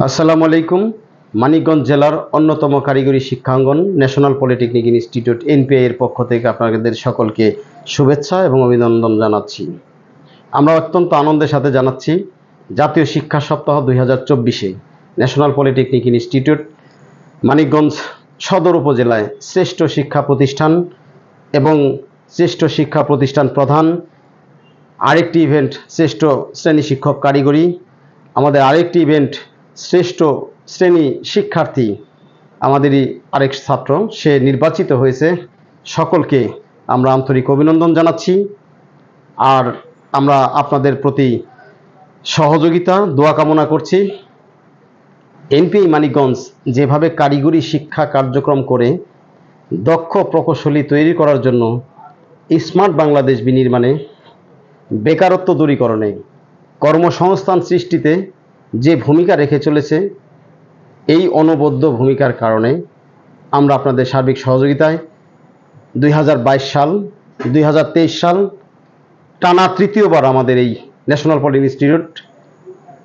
আসসালামু আলাইকুম। মানিকগঞ্জ জেলার অন্যতম কারিগরি শিক্ষাঙ্গন ন্যাশনাল পলিটেকনিক ইনস্টিটিউট এনপিআই এর পক্ষ থেকে আপনাদের সকলকে শুভেচ্ছা এবং অভিনন্দন জানাচ্ছি। আমরা অত্যন্ত আনন্দের সাথে জানাচ্ছি জাতীয় শিক্ষা সপ্তাহ 2024-এ ন্যাশনাল পলিটেকনিক ইনস্টিটিউট মানিকগঞ্জ সদর উপজেলায় শ্রেষ্ঠ শিক্ষা প্রতিষ্ঠান এবং শ্রেষ্ঠ শিক্ষা প্রতিষ্ঠান প্রধান, আরেকটি ইভেন্ট শ্রেষ্ঠ শ্রেণী শিক্ষক কারিগরি, আমাদের আরেকটি ইভেন্ট শ্রেষ্ঠ শ্রেণী শিক্ষার্থী, আমাদেরই আরেক ছাত্র সে নির্বাচিত হয়েছে। সকলকে আমরা আন্তরিক অভিনন্দন জানাচ্ছি। আর আমরা আপনাদের প্রতি সহযোগিতা দোয়া কামনা করছি। এনপিআই মানিকগঞ্জ যেভাবে কারিগরি শিক্ষা কার্যক্রম করে দক্ষ প্রকৌশলী তৈরি করার জন্য স্মার্ট বাংলাদেশ বিনির্মাণে, বেকারত্ব দূরীকরণে, কর্মসংস্থান সৃষ্টিতে যে ভূমিকা রেখে চলেছে, এই অনবদ্য ভূমিকার কারণে আমরা আপনাদের সার্বিক সহযোগিতায় 2022 সাল 2023 সাল টানা তৃতীয়বার আমাদের এই ন্যাশনাল পলিটেকনিক ইনস্টিটিউট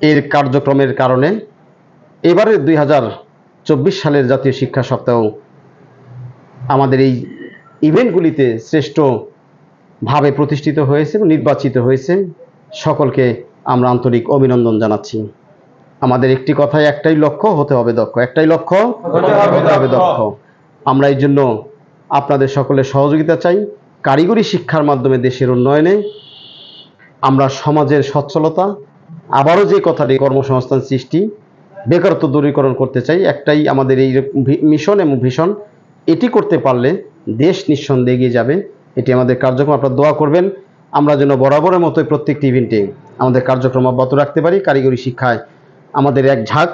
এর কার্যক্রমের কারণে এবারে 2024 সালের জাতীয় শিক্ষা সপ্তাহ আমাদের এই ইভেন্টগুলিতে শ্রেষ্ঠভাবে প্রতিষ্ঠিত হয়েছে এবং নির্বাচিত হয়েছে। সকলকে আমরা আন্তরিক অভিনন্দন জানাচ্ছি। আমাদের একটি কথায় একটাই লক্ষ্য, হতে হবে দক্ষ। একটাই লক্ষ্য, হতে হবে দক্ষ। আমরা এই জন্য আপনাদের সকলের সহযোগিতা চাই। কারিগরি শিক্ষার মাধ্যমে দেশের উন্নয়নে আমরা সমাজের সচ্ছলতা, আবারও যে কথাটি কর্মসংস্থান সৃষ্টি, বেকারত্ব দূরীকরণ করতে চাই। একটাই আমাদের এই মিশন এবং ভিশন। এটি করতে পারলে দেশ নিঃসন্দেহে এগিয়ে যাবে। এটি আমাদের কার্যক্রম। আপনারা দোয়া করবেন আমরা যেন বরাবরের মতোই প্রত্যেকটি ইভেন্টে আমাদের কার্যক্রম অব্যাহত রাখতে পারি। কারিগরি শিক্ষায় আমাদের এক ঝাঁক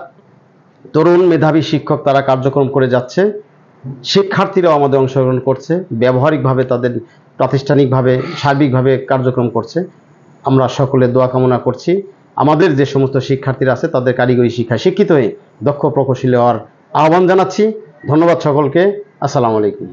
তরুণ মেধাবী শিক্ষক তারা কার্যক্রম করে যাচ্ছে, শিক্ষার্থীরাও আমাদের অংশগ্রহণ করছে, ব্যবহারিকভাবে তাদের প্রাতিষ্ঠানিকভাবে সার্বিকভাবে কার্যক্রম করছে। আমরা সকলে দোয়া কামনা করছি আমাদের যে সমস্ত শিক্ষার্থীরা আছে তাদের কারিগরি শিক্ষায় শিক্ষিত হয়ে দক্ষ প্রকৌশলী হওয়ার আহ্বান জানাচ্ছি। ধন্যবাদ সকলকে। আসসালামু আলাইকুম।